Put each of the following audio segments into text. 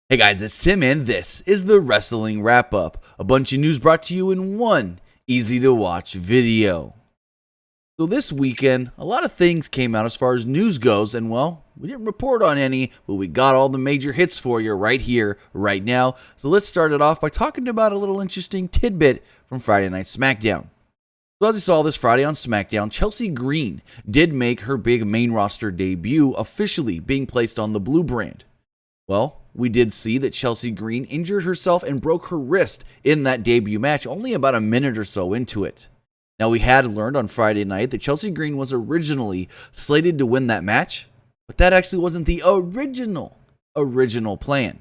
Hey guys, it's Tim and this is the Wrestling Wrap Up, a bunch of news brought to you in one easy to watch video. So this weekend, a lot of things came out as far as news goes, and well, we didn't report on any, but we got all the major hits for you right here, right now. So let's start it off by talking about a little interesting tidbit from Friday Night Smackdown. So as you saw this Friday on Smackdown, Chelsea Green did make her big main roster debut, officially being placed on the Blue brand. Well, we did see that Chelsea Green injured herself and broke her wrist in that debut match only about a minute or so into it. Now, we had learned on Friday night that Chelsea Green was originally slated to win that match, but that actually wasn't the original plan.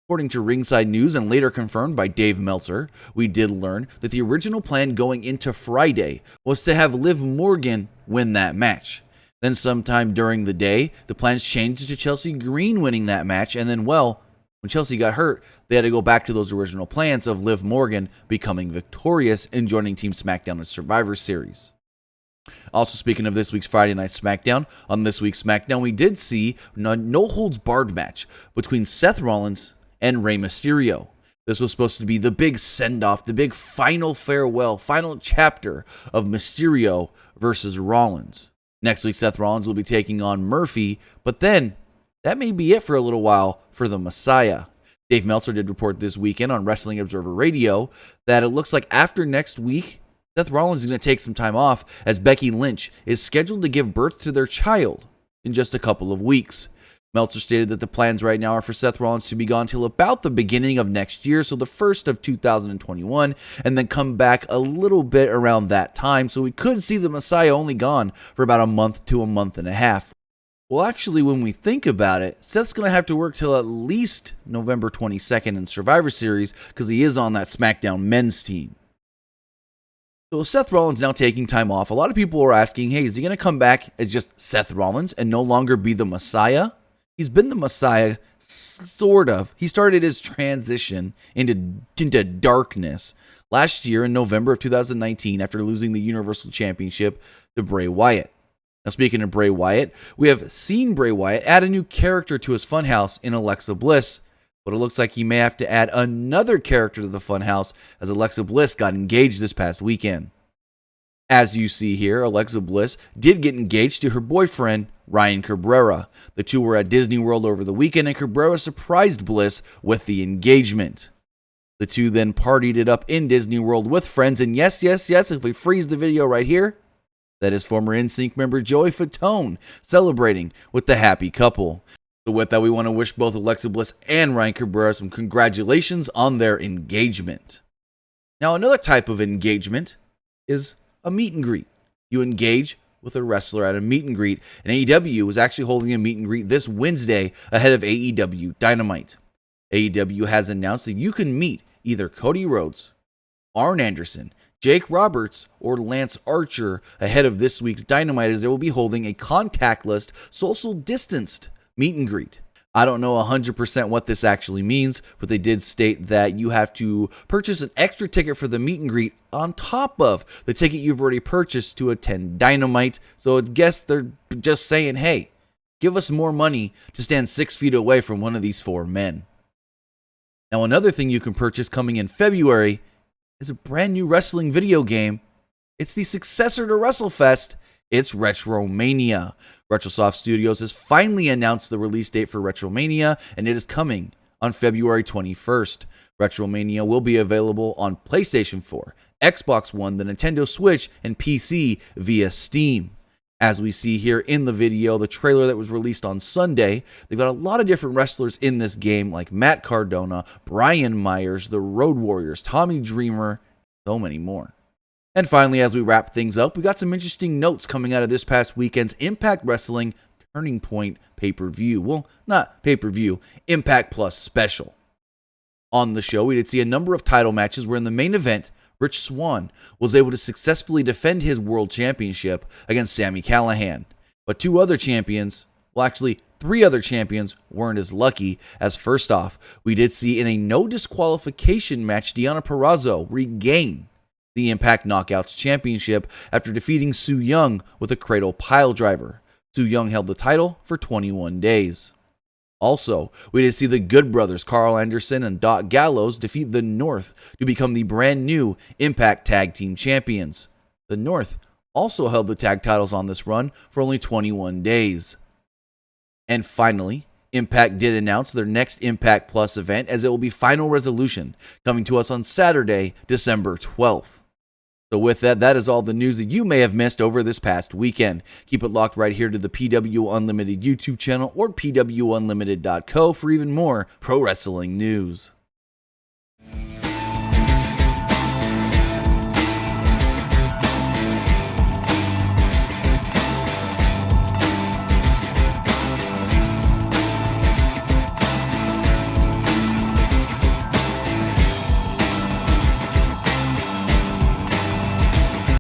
According to Ringside News and later confirmed by Dave Meltzer, we did learn that the original plan going into Friday was to have Liv Morgan win that match. Then sometime during the day, the plans changed to Chelsea Green winning that match, and then, well, when Chelsea got hurt, they had to go back to those original plans of Liv Morgan becoming victorious and joining Team SmackDown at Survivor Series. Also, speaking of this week's Friday Night Smackdown, on this week's Smackdown, we did see a no-holds-barred match between Seth Rollins and Rey Mysterio. This was supposed to be the big send-off, the big final farewell, final chapter of Mysterio versus Rollins. Next week, Seth Rollins will be taking on Murphy, but then that may be it for a little while for the Messiah. Dave Meltzer did report this weekend on Wrestling Observer Radio that it looks like after next week, Seth Rollins is going to take some time off as Becky Lynch is scheduled to give birth to their child in just a couple of weeks. Meltzer stated that the plans right now are for Seth Rollins to be gone till about the beginning of next year, so the first of 2021, and then come back a little bit around that time, so we could see the Messiah only gone for about a month to a month and a half. Well, actually, when we think about it, Seth's going to have to work till at least November 22nd in Survivor Series because he is on that SmackDown men's team. So with Seth Rollins now taking time off, a lot of people are asking, hey, is he going to come back as just Seth Rollins and no longer be the Messiah? He's been the Messiah, sort of. He started his transition into darkness last year in November of 2019 after losing the Universal Championship to Bray Wyatt. Now, speaking of Bray Wyatt, we have seen Bray Wyatt add a new character to his funhouse in Alexa Bliss, but it looks like he may have to add another character to the funhouse as Alexa Bliss got engaged this past weekend. As you see here, Alexa Bliss did get engaged to her boyfriend, Ryan Cabrera. The two were at Disney World over the weekend, and Cabrera surprised Bliss with the engagement. The two then partied it up in Disney World with friends, and yes, if we freeze the video right here, that is former NSYNC member Joey Fatone celebrating with the happy couple. So with that, we want to wish both Alexa Bliss and Ryan Cabrera some congratulations on their engagement. Now, another type of engagement is a meet and greet. You engage with a wrestler at a meet and greet, and AEW is actually holding a meet and greet this Wednesday ahead of AEW Dynamite. AEW has announced that you can meet either Cody Rhodes, Arn Anderson, Jake Roberts, or Lance Archer ahead of this week's Dynamite, as they will be holding a contactless, social distanced meet and greet. I don't know 100% what this actually means, but they did state that you have to purchase an extra ticket for the meet and greet on top of the ticket you've already purchased to attend Dynamite. So I guess they're just saying, hey, give us more money to stand 6 feet away from one of these four men. Now, another thing you can purchase coming in February is a brand new wrestling video game. It's the successor to WrestleFest. It's Retromania. Retrosoft Studios has finally announced the release date for Retromania, and it is coming on February 21st. Retromania will be available on PlayStation 4, Xbox One, the Nintendo Switch, and PC via Steam. As we see here in the video, the trailer that was released on Sunday, they've got a lot of different wrestlers in this game like Matt Cardona, Brian Myers, the Road Warriors, Tommy Dreamer, so many more. And finally, as we wrap things up, we got some interesting notes coming out of this past weekend's Impact Wrestling Turning Point pay-per-view. Well, not pay-per-view, Impact Plus special. On the show, we did see a number of title matches where in the main event, Rich Swann was able to successfully defend his world championship against Sami Callihan. But three other champions weren't as lucky, as first off, we did see in a no disqualification match, Deonna Purrazzo regain the Impact Knockouts Championship after defeating Su Yung with a cradle piledriver. Su Yung held the title for 21 days. Also, we did see the Good Brothers, Carl Anderson and Doc Gallows, defeat the North to become the brand new Impact Tag Team Champions. The North also held the tag titles on this run for only 21 days. And finally, Impact did announce their next Impact Plus event, as it will be Final Resolution, coming to us on Saturday, December 12th. So with that, that is all the news that you may have missed over this past weekend. Keep it locked right here to the PW Unlimited YouTube channel or pwunlimited.co for even more pro wrestling news.